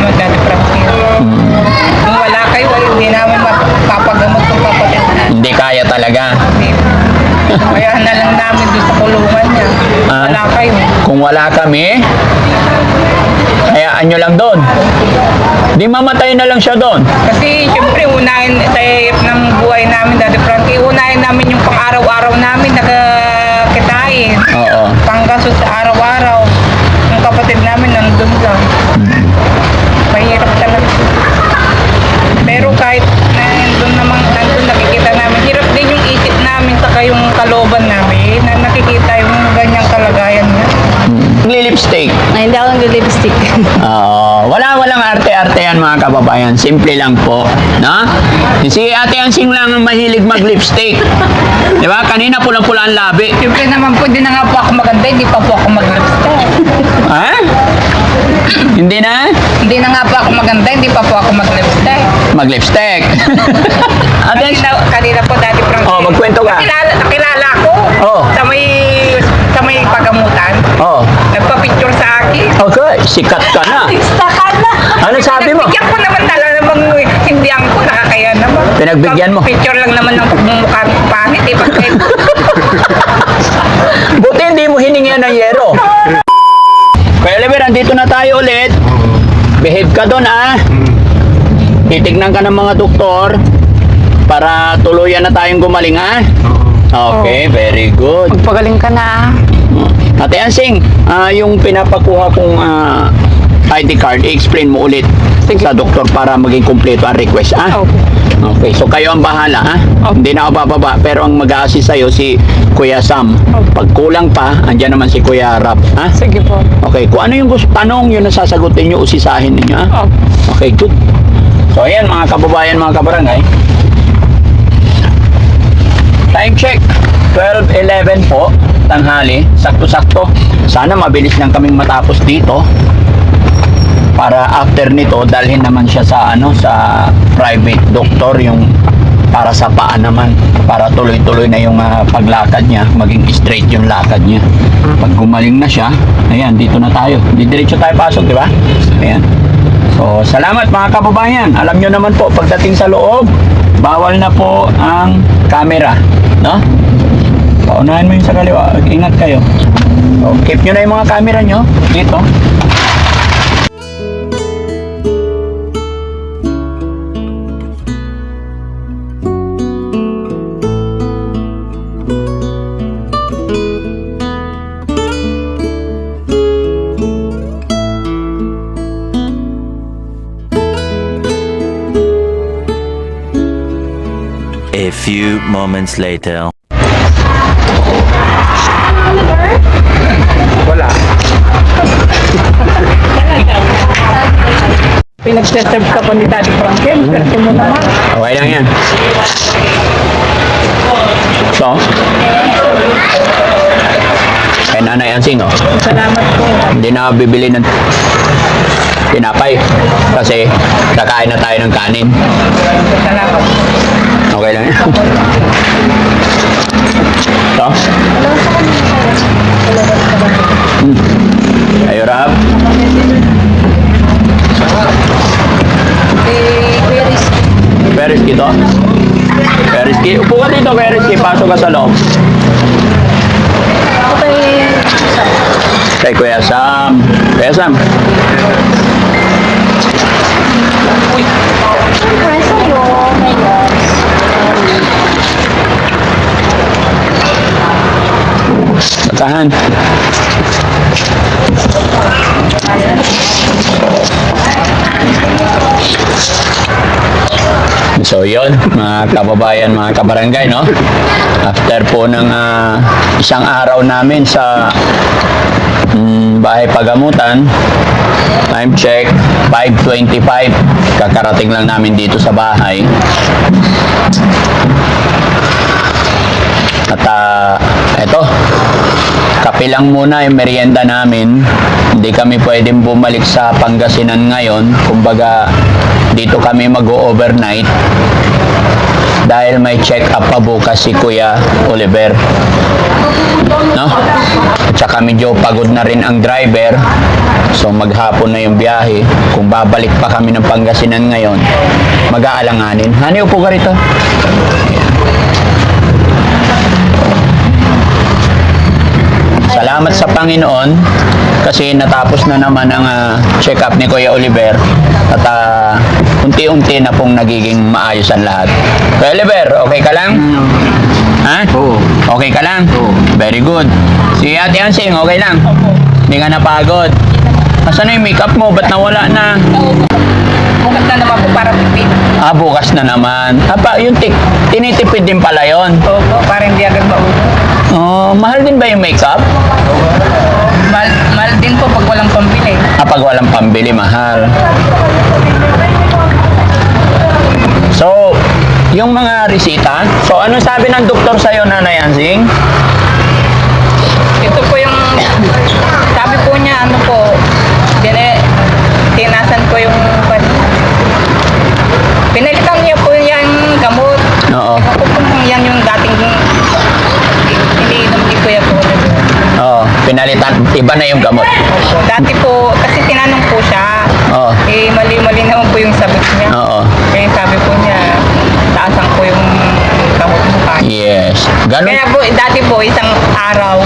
naman, Daddy Frankie. Kung wala kayo, hindi namin mapapagamot kung kapatid na. Hindi kaya talaga. Kaya na lang namin doon sa kulungan niya. Wala kayo. Kung wala kami, hayaan nyo lang doon. Di mamatay na lang siya doon. Kasi siyempre unahin sa ng buhay namin, Daddy Frankie, unahin namin yung pang-araw-araw namin nagkakitain. Oo. Panggasot sa araw-araw. Yung kapatid namin nandun lang. Mahirap talaga. Pero kahit nandun nakikita namin, hirap din yung isip namin saka yung kalooban namin na nakikita yung ganyang kalagayan niya. Lipstick. Ay, hindi ako nag-lipstick. Walang arte-artehan mga kababayan. Simple lang po. No? Si Ate Ansing lang ang mahilig mag-lipstick. Di ba? Kanina pulang-pula ang labi. Siyempre naman po, hindi na nga po ako maganda, hindi pa po ako mag-lipstick. Ha? Hindi na? Hindi na nga po ako maganda, hindi pa po ako mag-lipstick. Mag-lipstick. Ate Kanina po, Daddy Frankie. Oh, magkwento ka. Nakilala ko. Oh. Sa may pagamutan. Oh. Nagpa-picture sa akin. Okay, sikat ka na. Artista ka na. Ano sabi mo? Nagbigyan ko naman talaga namang hindi ko nakakaya naman. Pinagbigyan mo? Picture lang naman ng mukha ng pangit. Buti hindi mo hiningi ng yero. Kaya Oliver, andito na tayo ulit. Behave ka doon Titignan ka ng mga doktor para tuluyan na tayong gumaling Okay, very good. Magpagaling ka na. Ate Ansing, yung pinapakuha kong ID card, i-explain mo ulit sa doktor para maging kumpleto ang request, Okay, so kayo ang bahala, Hindi na ako bababa, pero ang mag-a-assist sa'yo si Kuya Sam. Pag kulang pa, andyan naman si Kuya Rap, Sige po. Okay, kung ano yung tanong yun na sasagutin nyo, usisahin ninyo, Okay, good. So, ayan, mga kababayan, mga kabarangay. Time check, 12:11 po, tanghali, sakto-sakto. Sana mabilis lang kaming matapos dito. Para after nito, dalhin naman siya sa sa private doctor, yung para sa paa naman, para tuloy-tuloy na yung paglakad niya, maging straight yung lakad niya. Pag gumaling na siya, ayan, dito na tayo. Diretso tayo pasok, di ba? Ayan. So, salamat mga kababayan. Alam nyo naman po, pagdating sa loob, bawal na po ang camera, no? Paunahan mo yung sa kaliwa. Ingat kayo. So, keep nyo na yung mga camera nyo dito. A few moments later. Wala. Pinag-serve ka pa ni Daddy Frankie. Swerte mo naman. Okay lang yan. So, kay Nanay Ansing, Salamat po. hindi na ako bibili ng tinapay kasi kakain na tayo ng kanin. Salamat po. Okay lang yan. So, ayo Rab. Kuya Rizky. Perisky to. Perisky. Upo ka dito, Perisky. Pasok ka sa loob. Okay. Kay Kuya Sam. Kuya Sam. Para sa'yo. My God. Tahan. So yun, mga kababayan, mga kabarangay, no? After po ng isang araw namin sa bahay pagamutan, time check, 5:25. Kakarating lang namin dito sa bahay. At eto, kape lang muna yung merienda namin. Hindi kami pwedeng bumalik sa Pangasinan ngayon. Kumbaga, dito kami mag-overnight. dahil may check up pa bukas si Kuya Oliver. No? At saka medyo pagod na rin ang driver. So maghapon na yung biyahe. Kung babalik pa kami ng Pangasinan ngayon, mag-aalanganin. Hani, upo ka rito. Salamat sa Panginoon kasi natapos na naman ang check-up ni Kuya Oliver at unti-unti na pong nagiging maayos ang lahat. Kuya Oliver, okay ka lang? Ha? Oo. Okay ka lang? Oo. Very good. Si Ate Ansing, okay lang? Hindi ka napagod? Asan na yung makeup mo? Ba't nawala na? Bukas na naman po para pipit. Bukas na naman. Yung tinitipid din pala yun. Opo, para hindi agad maubos. Mahal din ba yung makeup? Mahal din po pag walang pambili. Pag walang pambili, mahal. So, yung mga resita, so ano sabi ng doktor sa'yo, Nanay Ansing? Ito po yung, sabi po niya, ano po, tinasan ko yung, pinalitan niya po yung gamot. Oo. Ako po kung yan yung dating, iniinom ni Kuya po. Oo, pinalitan, iba na yung gamot. Dati po, kasi tinanong po siya, Oo. mali-mali naman po yung sagot niya. Oo. Kaya sabi po niya, taasan ko yung gamot mo kaya. Yes. Ganun. Kaya po, dati po, isang araw,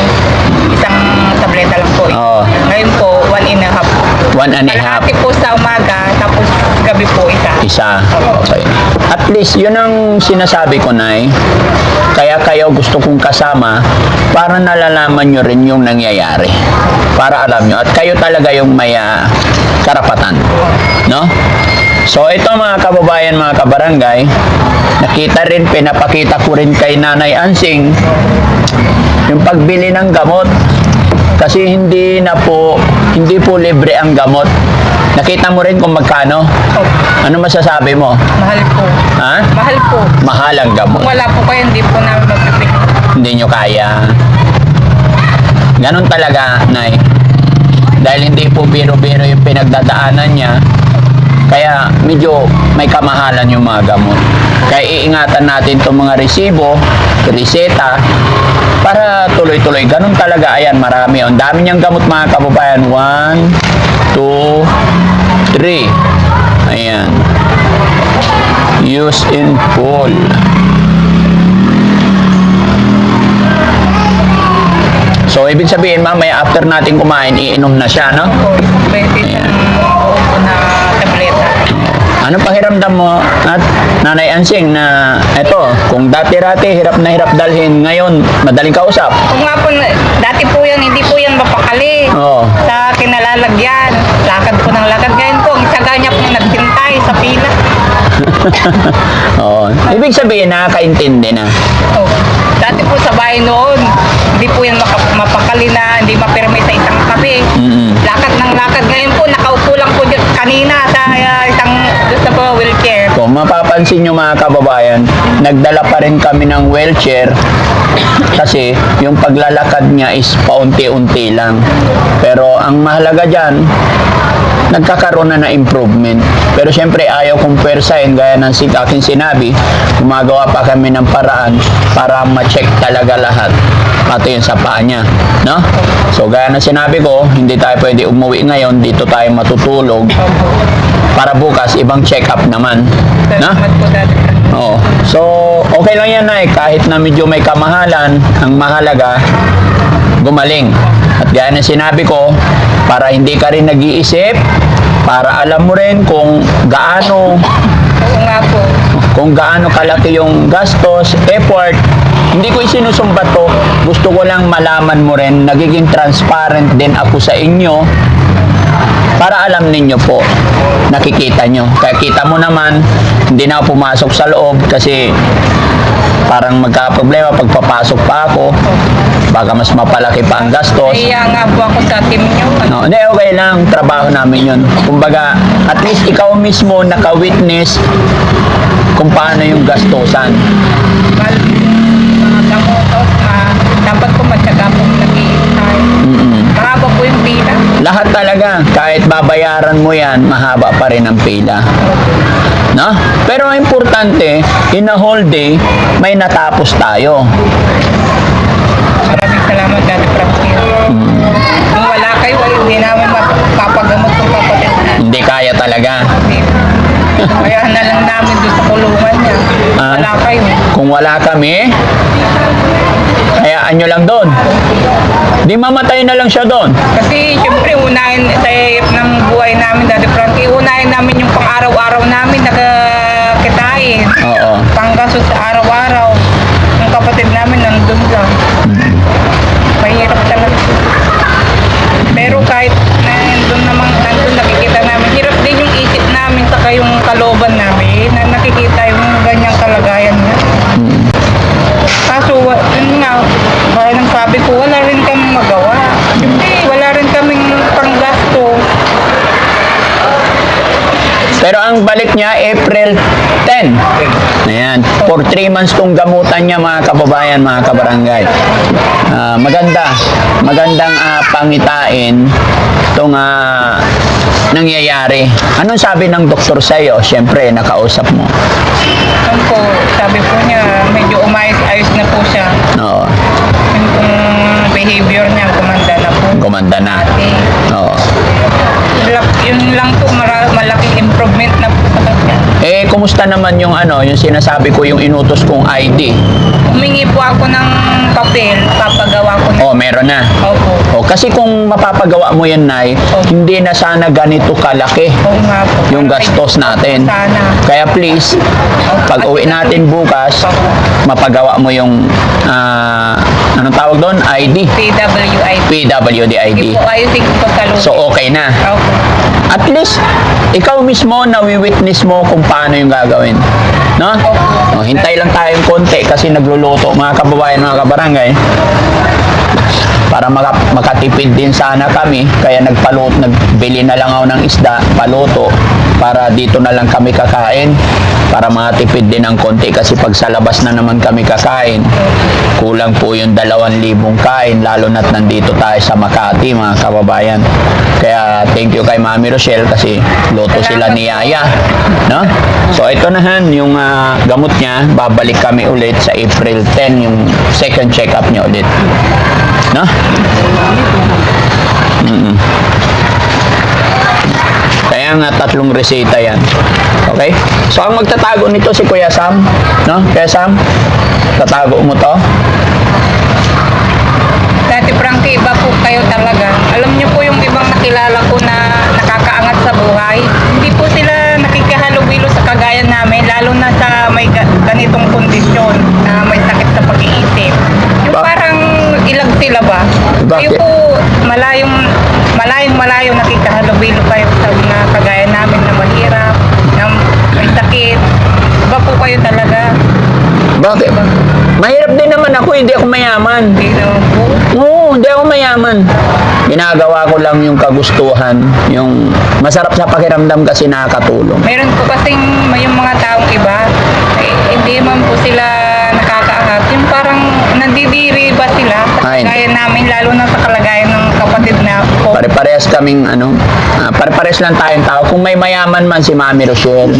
isang tableta lang po. Oo. Ngayon po, 1.5. 1.5. Kalahati po sa umaga, tapos gabi po isa. Isa. Okay. At least, yun ang sinasabi ko, Nay. Kaya kayo gusto kong kasama para nalalaman nyo rin yung nangyayari. Para alam nyo. At kayo talaga yung may karapatan. No? So, ito mga kababayan, mga kabarangay, nakita rin, pinapakita ko rin kay Nanay Ansing yung pagbili ng gamot. Kasi hindi po libre ang gamot. Nakita mo rin kung magkano? Ano masasabi mo? Mahal po. Ha? Mahal po. Mahal ang gamot. Kung wala po kayo, hindi po namin mapipili. Hindi nyo kaya. Ganon talaga, Nay. Dahil hindi po biro-biro yung pinagdadaanan niya, kaya medyo may kamahalan yung mga gamot. Kaya iingatan natin itong mga resibo, reseta, para tuloy-tuloy. Ganon talaga. Ayan, marami. Ang dami niyang gamot, mga kababayan. 1, 2, 3. Ayan. Use in full. So, ibig sabihin, mamaya after natin kumain, iinom na siya, no? Pwede isang ubo na tableta. Ano pakiramdam mo at Nanay Ansing na eto, kung dati-rati hirap na hirap dalhin, ngayon madaling kausap? Kung nga po, dati po yan, hindi po yan mapakali. Oo. Sa kinalalagyan, lakad po ng lakad. Ngayon po, ang isaga niya po naghintay sa pila. Oo. Ibig sabihin, nakakaintindi na. Oh. Dati po sa bahay noon, hindi po yan mapakali na, hindi mapirmi sa isang tabi. Mm-mm. Lakad ng lakad. Ngayon po, nakaupo lang po dyan kanina sa isang gusto po wheelchair. Kung mapapansin nyo, mga kababayan, nagdala pa rin kami ng wheelchair kasi yung paglalakad niya is paunti-unti lang. Pero ang mahalaga dyan, nagkakaroon na improvement. Pero syempre ayaw kong persahin, gaya ng aking sinabi, gumagawa pa kami ng paraan para ma-check talaga lahat, pati yung sa paa niya, no? So gaya ng sinabi ko, hindi tayo pwede umuwi ngayon, dito tayo matutulog para bukas ibang check-up naman, no? Salamat po dati. Oo. So okay lang yan, Nay, kahit na medyo may kamahalan, ang mahalaga gumaling. At gaya ng sinabi ko, para hindi ka rin nag-iisip, para alam mo rin kung gaano Oo nga po. kung gaano kalaki yung gastos, effort. Hindi ko isinusumbat to. Gusto ko lang malaman mo rin, nagiging transparent din ako sa inyo para alam ninyo po, nakikita nyo. Kaya kita mo naman, hindi na ako pumasok sa loob kasi parang magka-problema pagpapasok pa ako. Baka mas mapalaki pa ang gastos. Naiya nga po ako sa team nyo. No, hindi, okay lang. Trabaho namin yun. Kumbaga, at least ikaw mismo naka-witness kung paano yung gastusan. Mahal mga gamot. Dapat po matyaga po nag-iintay. Mahaba po yung pila. Lahat talaga, kahit babayaran mo yan, mahaba pa rin ang pila. No? Pero ang importante, in a whole day, may natapos tayo. Maraming salamat, Daddy Frankie. Kung wala kayo, ay hindi namin mapapagamot kung kapatid na. Hindi kaya talaga. Kaya na lang namin doon sa kulungan niya. Wala kayo. Kung wala kami, hayaan nyo lang doon. Di mamatay na lang siya doon. Kasi siyempre unahin sa hirap ng buhay namin, Daddy Frankie, unahin namin yung pang-araw-araw namin nakakitain. Oo. Panggastos sa araw-araw. Yung kapatid namin nandun lang. Mahirap talaga. Pero kahit nandun nakikita namin, hirap din yung isip namin saka yung kalooban namin na nakikita yung ganyang kalagayan niya. Kaso, yun nga, kaya nang sabi ko, wala rin kaming magawa. Siyempre, wala rin kaming panggasto. Pero ang balik niya, April 10. Ayan. For 3 months kong gamutan niya, mga kababayan, mga kabarangay. Magandang pangitain itong nangyayari. Anong sabi ng doktor sa iyo? Siyempre, nakausap mo. Yun po, sabi po niya, medyo ayos na po siya. Oo. Yung behavior niya, kumanda na po. Gumanda na. Oo. Yun lang po, malaking improvement na po sa kanya. Eh, kumusta naman yung yung sinasabi ko, yung inutos kong ID? Humingi po ako ng papel, papagawa ko na. Oh, meron na. Opo. Oh, kasi kung mapapagawa mo yan, Nay, hindi na sana ganito kalaki Oo nga po. yung gastos natin. Sana. Kaya please, pag uwi natin bukas, mapagawa mo yung, anong tawag doon? ID. PWID. PWD ID. Hindi po ayusin ko sa lupa. So, okay na. Opo. At least, ikaw mismo, nawi-witness mo kung paano yung gagawin. No? Oh, hintay lang tayong konti kasi nagluluto, mga kababayan, mga kabarangay. Para makatipid din sana kami, kaya nagbili na lang ako ng isda, paluto, para dito na lang kami kakain, para makatipid din ng konti kasi pag sa labas na naman kami kakain, kulang po yung 2,000 kain, lalo na't nandito tayo sa Makati, mga kababayan. Kaya thank you kay Mami Rochelle kasi luto sila ni Yaya, no? So ito na han, yung gamot niya, babalik kami ulit sa April 10, yung second check-up niya ulit. No? Kaya nga 3 reseta yan. Okay? So ang magtatago nito si Kuya Sam, no? Kuya Sam, tatago mo to. Dati Frankie, iba po kayo talaga. Alam niyo po yung ibang nakilala ko na nakakaangat sa buhay. Hindi po sila nakikihalubilo sa kagaya namin, lalo na sa may ganitong kondisyon na may sakit sa pag-iisip. Yung parang ilag sila ba? Bakit? Kayo po malayong nakikahalubilo kayo sa mga kagaya namin na mahirap, na may sakit. Iba po kayo talaga. Bakit? Mahirap din naman ako, hindi ako mayaman. Hindi naman po. Oo, hindi ako mayaman. Ginagawa ko lang yung kagustuhan, yung masarap sa pakiramdam kasi nakakatulong. Meron po kasing yung mga taong iba, hindi man po sila nakakaangat. Yung parang nandidiri ba sila? Ay. Kaya namin, lalo na sa kalagayan ng kapatid na po. Pare-parehas kaming pare-parehas lang tayong tao. Kung may mayaman man si Mami Rochelle.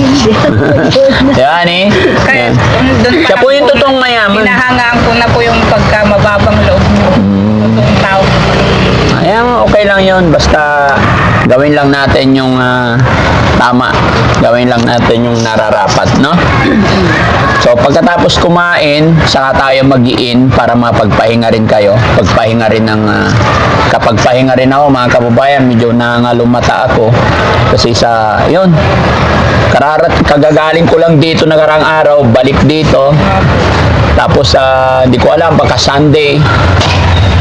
Yan eh. Kaya Yan. doon pa Siya po lang yung totoong mayaman. Hinahangaan ko na po yung pagka mababang loob mo. Totoong tao. Ayan, okay lang yun. Basta gawin lang natin yung tama. Gawin lang natin yung nararapat, no? So, pagkatapos kumain, saka tayo mag-i-in para mapagpahinga rin kayo. Pagpahinga rin ng, kapag pahinga rin ako, mga kababayan, medyo nangalumata ako. Kasi yun, kagagaling ko lang dito nakarang araw, balik dito. Tapos, hindi ko alam, baka Sunday.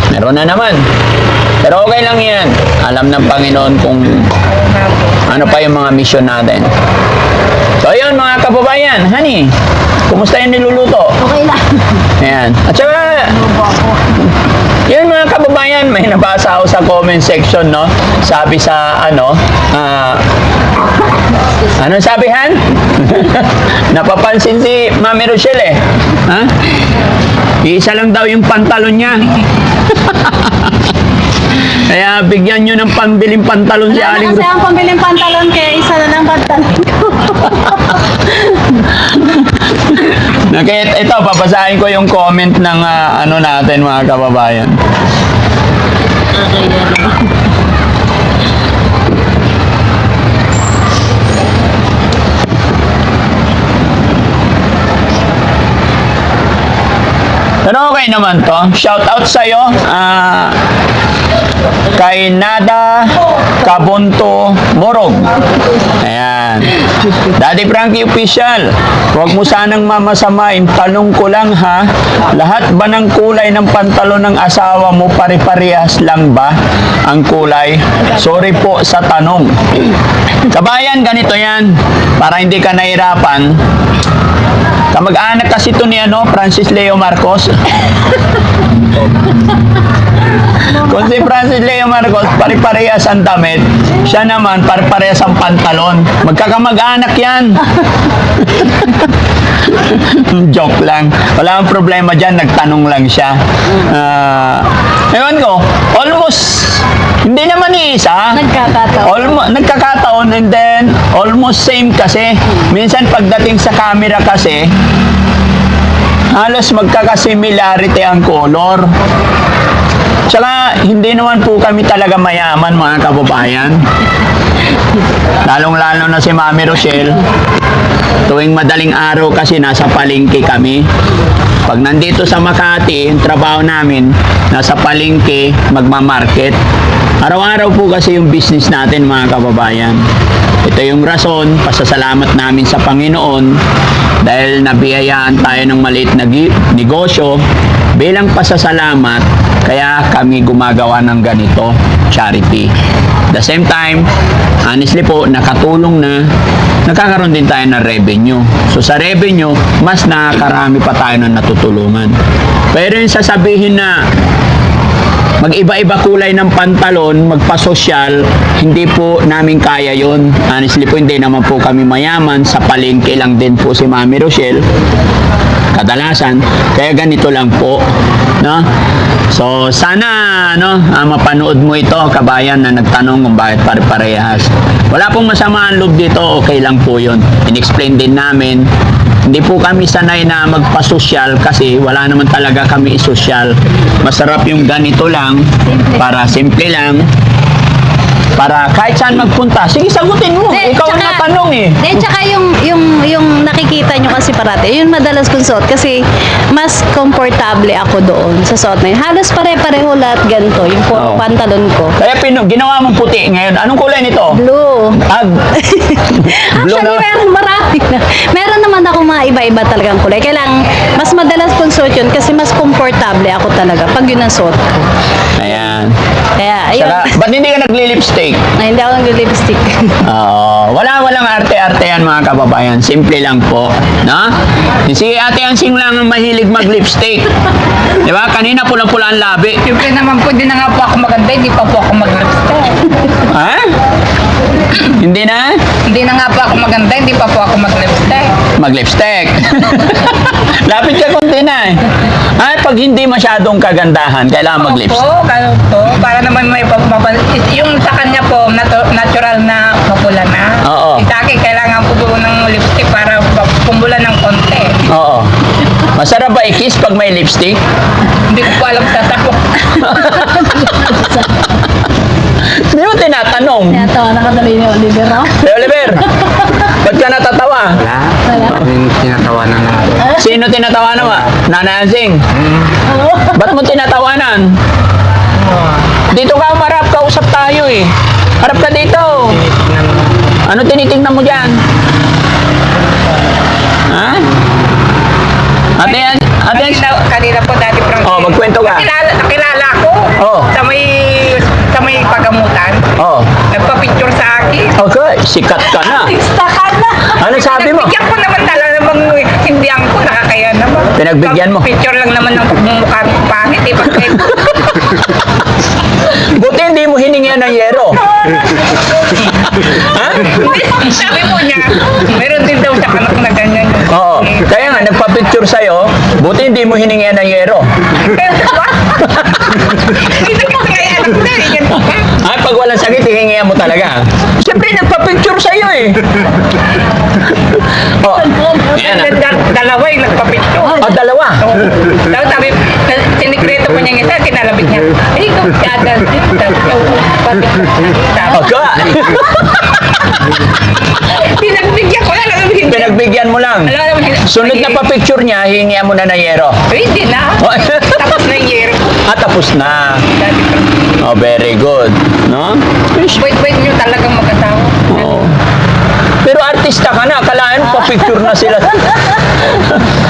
Meron na naman. Pero okay lang yan. Alam ng Panginoon kung ano pa yung mga mission natin. So, yun mga kababayan. Honey, kumusta yung niluluto? Okay lang. Ayan. At saka, yun mga kababayan, may nabasa ako sa comment section, no? Sabi sa, anong sabi, Han? Napapansin si Mami Rochelle, eh. Ha? Isa lang daw yung pantalon niya. Kaya bigyan nyo ng pambiling pantalon si Wala na Aling kasi Rochelle. ang pambiling pantalon, kaya isa na lang pantalon ko. babasahin ko yung comment ng ano natin mga kababayan. Okay, yan. Pero okay naman to. Shout out sa'yo. Kay Nada Kabunto Morog. Ayan. Daddy Frankie Official. Huwag mo sanang mamasamain. Tanong ko lang ha. Lahat ba ng kulay ng pantalon ng asawa mo pare-parehas lang ba ang kulay? Sorry po sa tanong. Kabayan, ganito yan. Para hindi ka nahirapan. Kamag-anak kasi ito ni Francis Leo Marcos. Kung si Francis Leo Marcos, pare-parehas ang damit, siya naman, pare-parehas ang pantalon. Magkakamag-anak yan. Joke lang. Wala akong problema dyan, nagtanong lang siya. Ewan ko, almost, hindi naman isa. Nagkakataon. Nagkakataon and then almost same kasi. Minsan pagdating sa camera kasi, halos magkakasimilarity ang color. Tsaka, hindi naman po kami talaga mayaman mga kababayan. Lalong-lalo na si Mami Rochelle. Tuwing madaling araw kasi nasa palengke kami. Pag nandito sa Makati, yung trabaho namin, nasa palengke, magmamarket. Araw-araw po kasi yung business natin mga kababayan. Ito yung rason, pasasalamat namin sa Panginoon dahil nabiyayaan tayo ng maliit na negosyo bilang pasasalamat, kaya kami gumagawa ng ganito, charity. The same time, honestly po, nakatulong na, nakakaroon din tayo ng revenue. So sa revenue, mas nakakarami pa tayo ng natutulungan. Pero yung sasabihin na mag-iba-iba kulay ng pantalon, magpa-sosyal, hindi po namin kaya yon. Honestly po, hindi naman po kami mayaman. Sa palengke lang din po si Mami Rochelle. Kadalasan, kaya ganito lang po. No? So, sana mapanood mo ito, kabayan na nagtanong kung bakit pare-parehas. Wala pong masama ang loob dito, okay lang po yun. In-explain din namin. Hindi po kami sanay na magpa-social kasi wala naman talaga kami isosyal. Masarap yung ganito lang, para simple lang, para kahit saan magpunta. Sige, sagutin mo. Ikaw ang natanong eh. Tsaka yung nakikita nyo kasi parati, yun madalas kong suot kasi mas komportable ako doon sa suot na yun. Halos pare-pareho lahat ganito, yung Oo. pantalon ko. Kaya ginawa mong puti ngayon. Anong kulay nito? Blue. Blue Actually, na. meron marami na. Meron naman ako mga iba-iba talagang kulay. Kailangan, mas madalas kong suot yun kasi mas komportable ako talaga pag yun ang suot ko. Ayan. Kaya, ayun. Saka, ba't hindi ka nagli-lipstick? Ay, hindi ako nag-lipstick. Walang arte-arte yan mga kababayan. Simple lang po. No? Si Ate Ansing lang ang mahilig mag-lipstick. Di ba? Kanina pulang-pula ang labi. Siyempre naman po, di na nga po ako maganda, hindi pa po ako mag-lipstick. Ha? Hindi na? Hindi na nga po ako maganda, hindi pa po ako mag-lipstick. Mag-lipstick. Lapit ka konti na eh. Ay, pag hindi masyadong kagandahan, kailangan mag-lipstick. Opo, ganun po. Para naman may yung sa kanya po, natural na mapula na. Oo. Sa akin, kailangan po doon ng lipstick para pumula ng konti. Oo. Masarap ba i-kiss pag may lipstick? Hindi ko po alam sa tako. Hindi mo tinatanong. Kaya tawa na kadali ni Oliver, no? Hey, Oliver, ba't ka natatawa? Wala. Yung tinatawanan na ako. Sino tinatawanan mo? Nanay Ansing. Ba't mo tinatawanan? Dito ka umarap, kausap tayo eh. Harap ka dito. Ano tinitingnan mo dyan? Ha? Ate Kanina po, Daddy Frankie. Oh, magkwento ka. Nakilala ko. Oh. Sa may pagamutan. Oh. Nagpa-picture sa akin. Okay, sikat ka na. Istakan na! Ano sabi mo? Nagbigyan ko naman talaga namang hindihan ko, nakakaya naman. Pinagbigyan mo? Picture lang naman ng mukha ko pangit eh. Bakit? Buti hindi mo hiningian ng yero. Ha? Sabi po niya, meron din daw sa kanak na ganyan. Oo. Kaya nga, nagpa-picture sa'yo, buti hindi mo hiningian ng yero. Pero what? Ito kasi kaya anak ko na eh. Yan pa. Ay, pag walang sakit, hihingian mo talaga. Siyempre, nagpa-picture sa'yo eh. Oh, Yan ah. Dalawa yung nagpapicture. Oh, dalawa. Oo. Tapos sabi, sinikreto ko niya isa, tinalabit niya. Ay, ikaw siya, Aga. Pinagbigyan ko lang. Alam mo, hindi. Pinagbigyan mo lang. Alam mo, hindi. Sunod na pa-picture niya, hihingihan mo na ng yero. Ay, hindi na. Oh. Tapos na yung year. Tapos na. Dati pa. Oh, very good. No? Wait nyo talagang mag-asawa. Oo. Pero artista ka na, akalaan pa-picture na sila.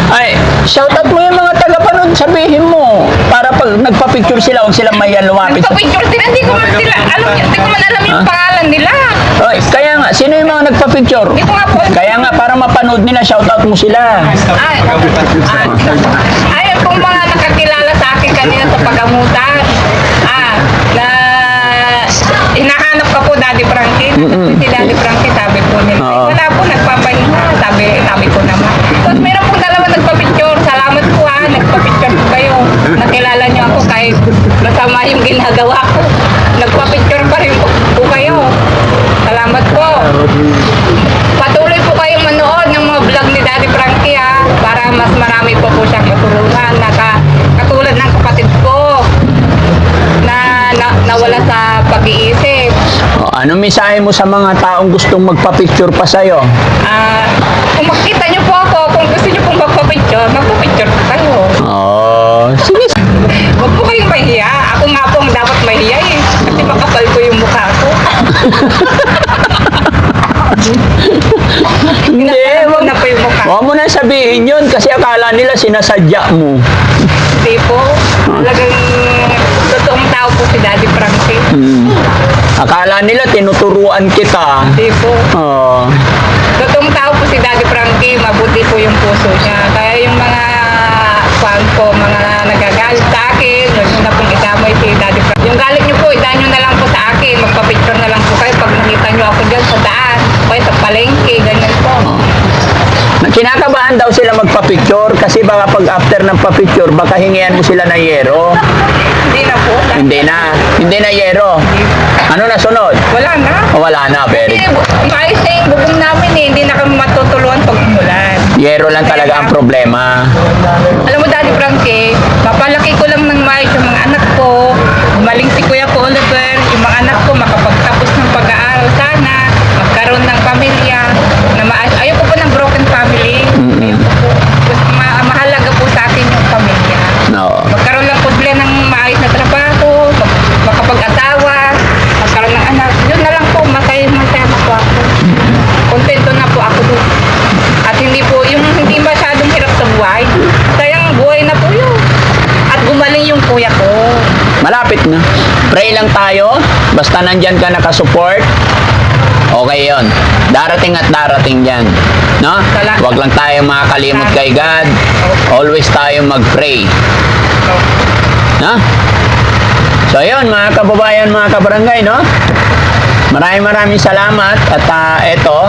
Ay, shoutout mo yung mga taga-panood, sabihin mo. Para pag nagpa-picture sila, huwag silang mahiya lumapit. Nagpa-picture sila, hindi ko man sila, hindi ko man alam yung pangalan nila. Ay, kaya nga, sino yung mga nagpa-picture? Hindi ko nga po. Kaya nga, para mapanood nila, shoutout mo sila. Ayun kung mga nakakilala sa akin kanina sa pagamutan. Na hinahanap ka po, Daddy Frankie. Si Daddy Frankie, sabi po nila. Oo. Wala po, nagpapahinga. Sabi ko naman. Tapos meron pong dalawa nagpa-picture. Salamat po nagpa-picture po kayo. Nakilala niyo ako kahit masama yung ginagawa ko. Nagpa-picture pa rin po kayo. Salamat po. Patuloy po kayong manood ng mga vlog ni Daddy Frankie para mas marami po siyang matulungan. Katulad ng kapatid ko na nawala sa pag-iisip. Oh, ano mensahe mo sa mga taong gustong magpa-picture pa sa'yo? Kung makita niyo po ako, kung gusto niyo pong magpa-picture po kayo. Oh, sige. Huwag po kayong mahiya. Ako nga po ang dapat mahiya kasi makapal ko yung mukha ko. Hindi, Wag na po yung mukha. Huwag mo na sabihin yun kasi akala nila sinasadya mo. Hindi po. Talagang totoong tao po si Daddy Frankie. Akala nila tinuturuan kita. Hindi po. Oh. Totoong tao po si Daddy Frankie, mabuti po yung puso niya. Kaya yung mga fan ko, mga nagagalit sa akin, huwag nyo na pong idamay si Daddy Frankie. Yung galit nyo po, idaan nyo na lang po sa akin. Magpa-picture na lang po kayo pag nakita nyo ako dyan sa daan. O sa palengke, ganyan po. Kinakabahan daw sila magpa-picture kasi baka pag after ng pa-picture, baka hingian mo sila ng yero. Hindi na po. Hindi na yero. Ano na sunod? Wala na. Oh, wala na, very Hindi, maayos na yung bubong namin hindi na kami matutulungan pag umulan. Yero lang talaga ang problema. Alam mo, Daddy Frankie, papalaki ko lang ng maayos yung mga anak ko. Gumaling si Kuya ko, Oliver, yung mga anak ko makapagtapos ng pag-aaral sana, magkaroon ng pamilya, na maayos. Ayoko po ng broken family. Ayoko po. Mahalaga po sa akin yung pamilya. No. Magkaroon lang po sila ng maayos na trabaho, makapag-asawa, magkaroon ng anak. Yun na lang po, masaya na po ako. Kontento na po ako doon. At hindi po, yung hindi masyadong hirap sa buhay, sayang buhay na po yun. At gumaling yung kuya ko. Malapit na. Pray lang tayo. Basta nandyan ka nakasupport. Okay yon. Darating at darating yan. No? Huwag lang tayo makakalimot kay God. Always tayo mag-pray. No? So yun, mga kababayan, mga kabarangay, no? Maraming salamat at eto,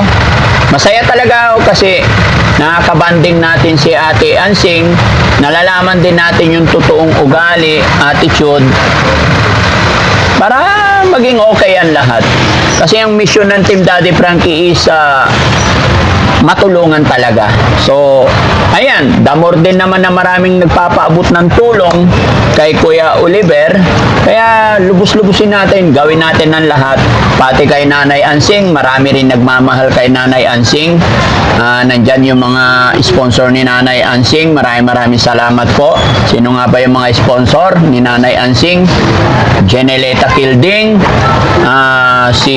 masaya talaga ako kasi nakakabanding natin si Ate Ansing, nalalaman din natin yung totoong ugali, attitude, para maging okay ang lahat. Kasi ang mission ng Team Daddy Frankie is matulungan talaga. So, ayan, damor din naman na maraming nagpapaabot ng tulong kay Kuya Oliver. Kaya lubos-lubusin natin, gawin natin ng lahat. Pati kay Nanay Ansing, marami rin nagmamahal kay Nanay Ansing. Nandyan yung mga sponsor ni Nanay Ansing. Maraming salamat po. Sino nga ba yung mga sponsor ni Nanay Ansing? Jeneleta Kilding, si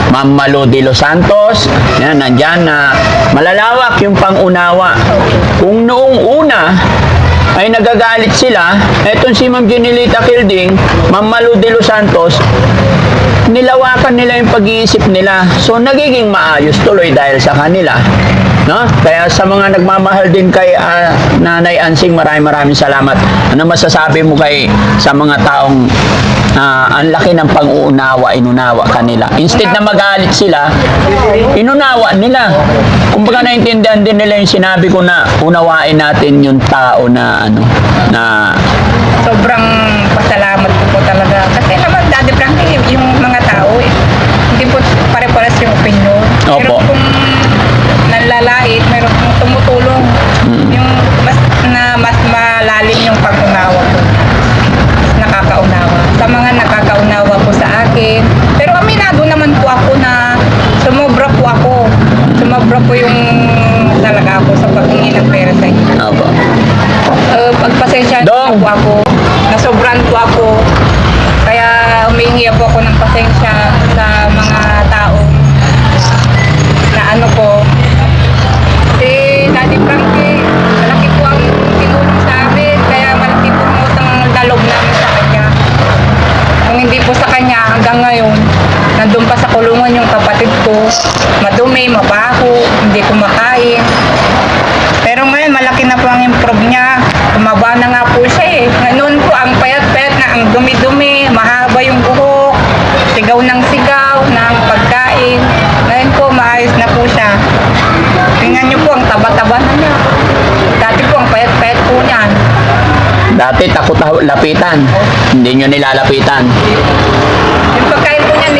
Ma'am Malu de Los Santos. Yan, nandyan na malalawak yung pangunawa. Kung noong una ay nagagalit sila, etong si Ma'am Jeneleta Kilding, Ma'am Malu de Los Santos, nilawakan nila yung pag-iisip nila. So, nagiging maayos tuloy dahil sa kanila. No? Kaya sa mga nagmamahal din kay Nanay Ansing, maraming salamat. Ano masasabi mo sa mga taong ang laki ng pang-uunawa, inunawa kanila? Instead na magalit sila, inunawa nila. Kumbaga naintindihan din nila yung sinabi ko na unawain natin yung tao na Sobrang pasalamat ko po talaga. Kasi naman, Daddy Frankie, yung mga tao, hindi po pare-pares yung opinion. Opo. Pero kung tumutulong. Mm. Yung mas malalim yung pag-unawa ko. Nakakaunawa. Sa mga nakakaunawa po sa akin. Pero aminado naman po ako na sumobra po ako. Sumobra po yung talaga ako sa paghingi ng pera sa inyo. Opo. Pagpasensya Dong! po ako. Nasobran po ako. Kaya humihingi po ako ng pasensya sa mga taong na ano po. Si Daddy Frankie, malaki po ang tinulong sa amin. Kaya malaki po ang utang dalog namin sa kanya. Kung hindi po sa kanya, hanggang ngayon, nandun pa sa kulungan yung kapatid ko. Madumi, mabaho, hindi kumakain. Pero ngayon, malaki na po ang improve niya. Tumaba na nga po siya eh. Noon po, ang payat-payat na, ang dumi-dumi, mahaba yung buhok, sigaw ng sigaw, ng pagkain. Ngayon po, maayos na po siya. Tingnan niyo po, ang taba-taba na niya. Dati po, ang payat-payat po niyan. Dati takot na lapitan. Hindi nyo nilalapitan. Yung pagkain po niya,